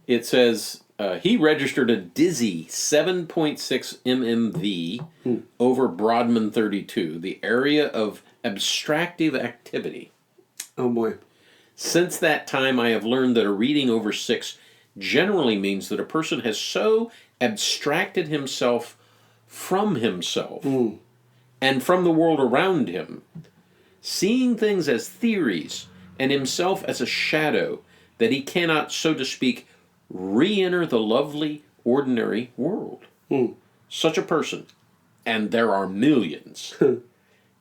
It says he registered a dizzy 7.6 mmV over Brodmann 32, the area of abstractive activity. Oh boy. Since that time, I have learned that a reading over 6 generally means that a person has so abstracted himself from himself and from the world around him, seeing things as theories and himself as a shadow, that he cannot, so to speak, re-enter the lovely, ordinary world. Such a person, and there are millions,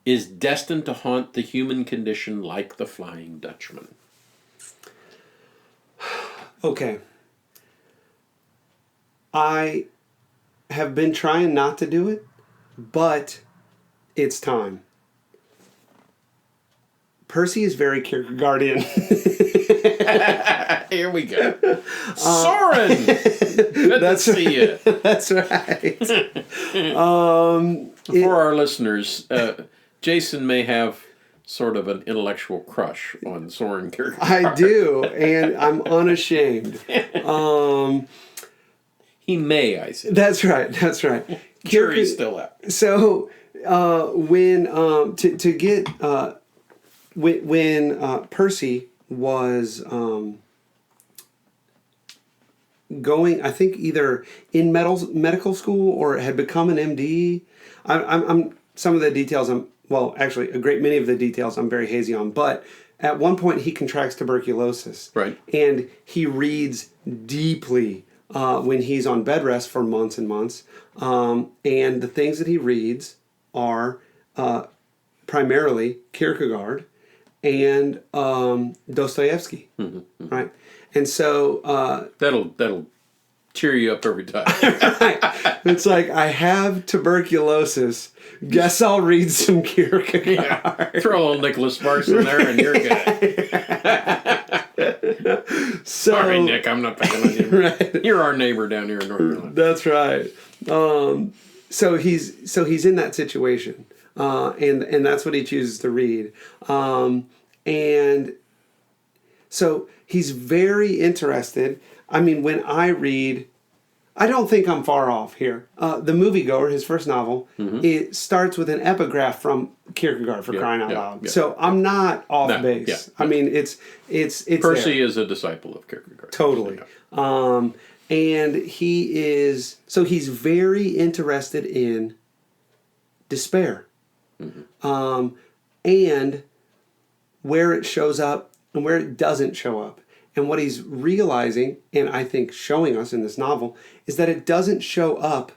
is destined to haunt the human condition like the Flying Dutchman. Okay. I have been trying not to do it, but it's time. Percy is very Kierkegaardian. Here we go. Soren! Good to see you. That's right. For our listeners, Jason may have sort of an intellectual crush on Soren Kierkegaard. I do, and I'm unashamed. He may, I say. That's right. That's right. Jury's still out. So when Percy was going, I think either in medical school or had become an MD. I'm some of the details. Actually, a great many of the details I'm very hazy on. But at one point, he contracts tuberculosis, right? And he reads deeply when he's on bed rest for months and months. And the things that he reads are primarily Kierkegaard and Dostoevsky, right? And so that'll cheer you up every time. Right. It's like, I have tuberculosis. Guess I'll read some Kierkegaard. Yeah. Throw a little Nicholas Sparks in there, and you're good. Sorry, Nick, I'm not picking on you. Right. You're our neighbor down here in North Carolina. That's right. So he's in that situation, and that's what he chooses to read, and so he's very interested. I mean, when I read, I don't think I'm far off here. The Moviegoer, his first novel, it starts with an epigraph from Kierkegaard, for crying out loud. Yeah. So I'm not off base. Yeah, I mean, it's Percy is a disciple of Kierkegaard. Totally. And he's very interested in despair, and where it shows up and where it doesn't show up. And what he's realizing, and I think showing us in this novel, is that it doesn't show up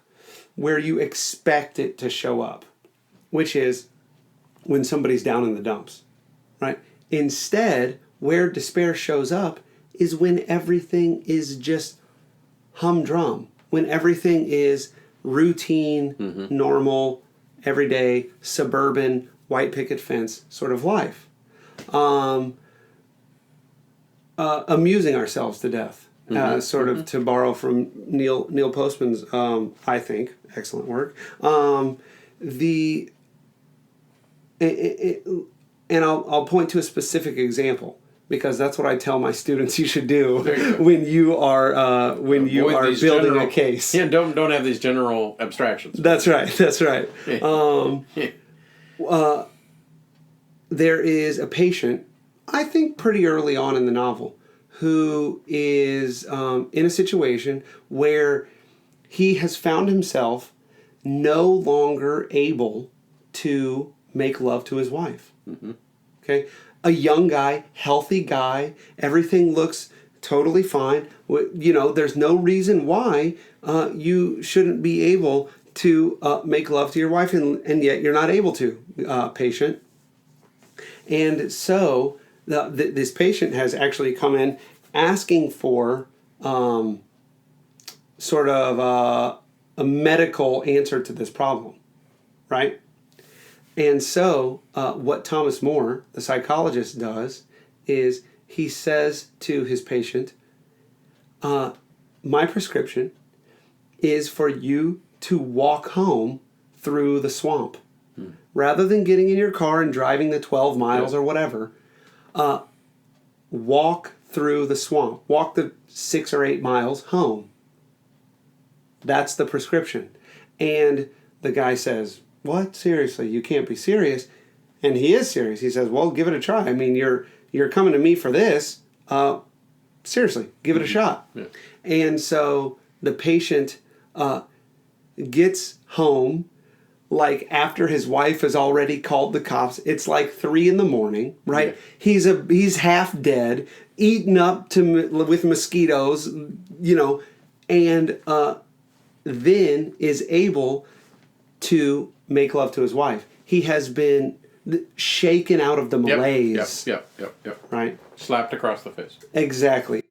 where you expect it to show up, which is when somebody's down in the dumps, right? Instead, where despair shows up is when everything is just humdrum, when everything is routine, normal, everyday, suburban, white picket fence sort of life. Amusing ourselves to death, sort of to borrow from Neil Postman's, I think, excellent work. And I'll point to a specific example, because that's what I tell my students you should do when you are building a case. Yeah, don't have these general abstractions. That's right. That's right. There is a patient, I think pretty early on in the novel, who is in a situation where he has found himself no longer able to make love to his wife. Okay? A young guy, healthy guy, everything looks totally fine. There's no reason why you shouldn't be able to make love to your wife, and yet you're not able to, patient. And so this patient has actually come in asking for sort of a medical answer to this problem, right? And so what Thomas More, the psychologist, does is he says to his patient, my prescription is for you to walk home through the swamp. Rather than getting in your car and driving the 12 miles or whatever, walk through the swamp. Walk the 6 or 8 miles home. That's the prescription. And the guy says, what? Seriously? You can't be serious. And he is serious. He says, well, give it a try. I mean, you're coming to me for this. Seriously, give it a shot. Yeah. And so the patient gets home, like after his wife has already called the cops. It's like 3 a.m, right? Yeah. He's half dead, eaten up with mosquitoes, and then is able to make love to his wife. He has been shaken out of the malaise. Yep. Right? Slapped across the face. Exactly.